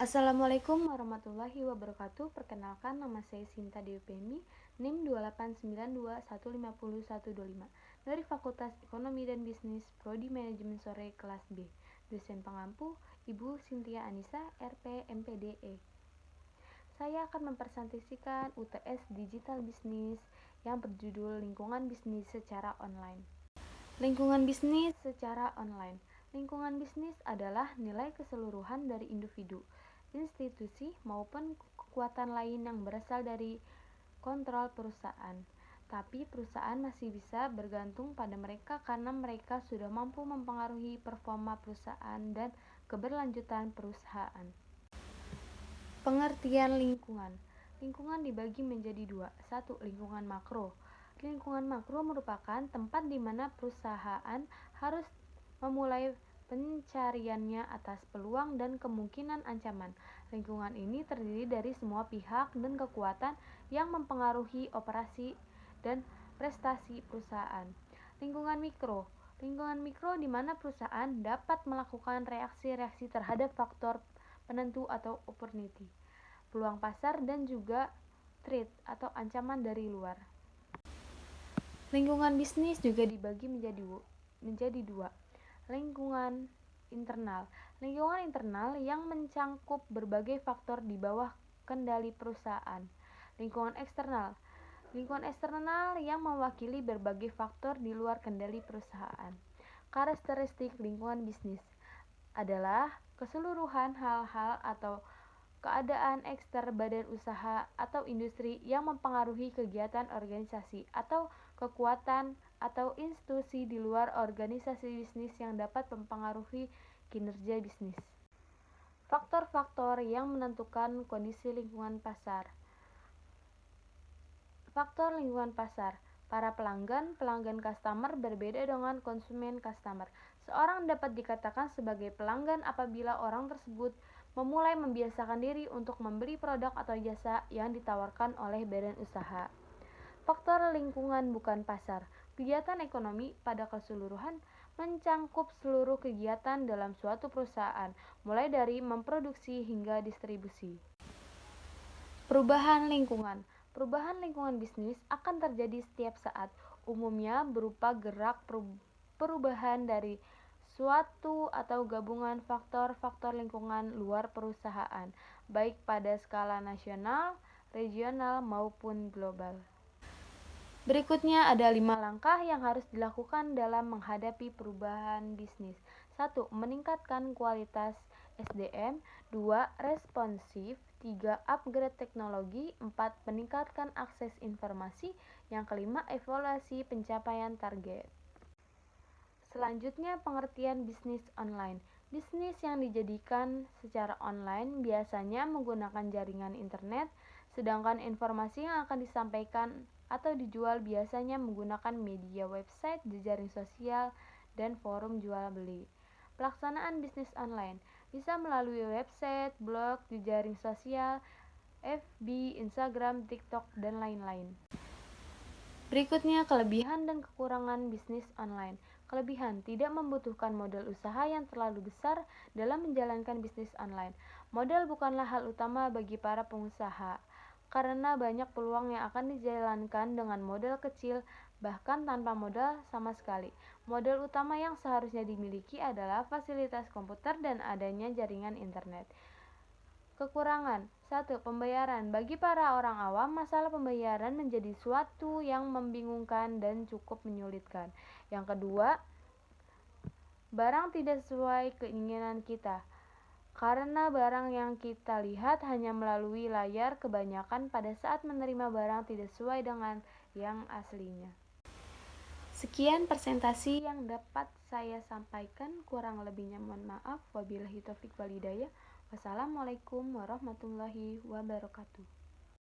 Assalamualaikum warahmatullahi wabarakatuh. Perkenalkan, nama saya Sinta Dewi Pemi, NIM 28921501125 dari Fakultas Ekonomi dan Bisnis, Prodi Manajemen Sore kelas B. Dosen pengampu Ibu Cynthia Anissa, RP MPDE. Saya akan mempresentasikan UTS Digital Business yang berjudul Lingkungan Bisnis Secara Online. Lingkungan bisnis secara online. Lingkungan bisnis adalah nilai keseluruhan dari individu, institusi, maupun kekuatan lain yang berasal dari kontrol perusahaan. Tapi perusahaan masih bisa bergantung pada mereka karena mereka sudah mampu mempengaruhi performa perusahaan dan keberlanjutan perusahaan. Pengertian lingkungan. Lingkungan dibagi menjadi dua. 1. Lingkungan makro. Lingkungan makro merupakan tempat di mana perusahaan harus memulai pencariannya atas peluang dan kemungkinan ancaman. Lingkungan ini terdiri dari semua pihak dan kekuatan yang mempengaruhi operasi dan prestasi perusahaan. Lingkungan mikro. Lingkungan mikro di mana perusahaan dapat melakukan reaksi-reaksi terhadap faktor penentu atau opportunity, peluang pasar, dan juga threat atau ancaman dari luar. Lingkungan bisnis juga dibagi menjadi dua. Lingkungan internal. Lingkungan internal yang mencangkup berbagai faktor di bawah kendali perusahaan. Lingkungan eksternal. Lingkungan eksternal yang mewakili berbagai faktor di luar kendali perusahaan. Karakteristik lingkungan bisnis adalah keseluruhan hal-hal atau keadaan ekster badan usaha atau industri yang mempengaruhi kegiatan organisasi atau kekuatan atau institusi di luar organisasi bisnis yang dapat mempengaruhi kinerja bisnis. Faktor-faktor yang menentukan kondisi lingkungan pasar. Faktor lingkungan pasar. Para pelanggan customer berbeda dengan konsumen customer. Seorang dapat dikatakan sebagai pelanggan apabila orang tersebut memulai membiasakan diri untuk membeli produk atau jasa yang ditawarkan oleh badan usaha. Faktor lingkungan bukan pasar. Kegiatan ekonomi pada keseluruhan mencangkup seluruh kegiatan dalam suatu perusahaan, mulai dari memproduksi hingga distribusi. Perubahan lingkungan. Perubahan lingkungan bisnis akan terjadi setiap saat, umumnya berupa gerak perubahan dari suatu atau gabungan faktor-faktor lingkungan luar perusahaan, baik pada skala nasional, regional, maupun global. Berikutnya ada 5 langkah yang harus dilakukan dalam menghadapi perubahan bisnis. 1. Meningkatkan kualitas SDM. 2. Responsif. 3. Upgrade teknologi. 4. Meningkatkan akses informasi. Yang kelima, evaluasi pencapaian target. Selanjutnya, pengertian bisnis online. Bisnis yang dijadikan secara online biasanya menggunakan jaringan internet, sedangkan informasi yang akan disampaikan atau dijual biasanya menggunakan media website, jejaring sosial, dan forum jual beli. Pelaksanaan bisnis online bisa melalui website, blog, jejaring sosial, FB, Instagram, TikTok, dan lain-lain. Berikutnya, kelebihan dan kekurangan bisnis online. Kelebihan: tidak membutuhkan modal usaha yang terlalu besar dalam menjalankan bisnis online. Modal bukanlah hal utama bagi para pengusaha, karena banyak peluang yang akan dijalankan dengan modal kecil, bahkan tanpa modal sama sekali. Modal utama yang seharusnya dimiliki adalah fasilitas komputer dan adanya jaringan internet. Kekurangan: 1. Pembayaran. Bagi para orang awam, masalah pembayaran menjadi suatu yang membingungkan dan cukup menyulitkan. Yang kedua, barang tidak sesuai keinginan kita. Karena barang yang kita lihat hanya melalui layar, kebanyakan pada saat menerima barang tidak sesuai dengan yang aslinya. Sekian presentasi yang dapat saya sampaikan, kurang lebihnya mohon maaf. Wabillahi taufik wal hidayah. Wassalamualaikum warahmatullahi wabarakatuh.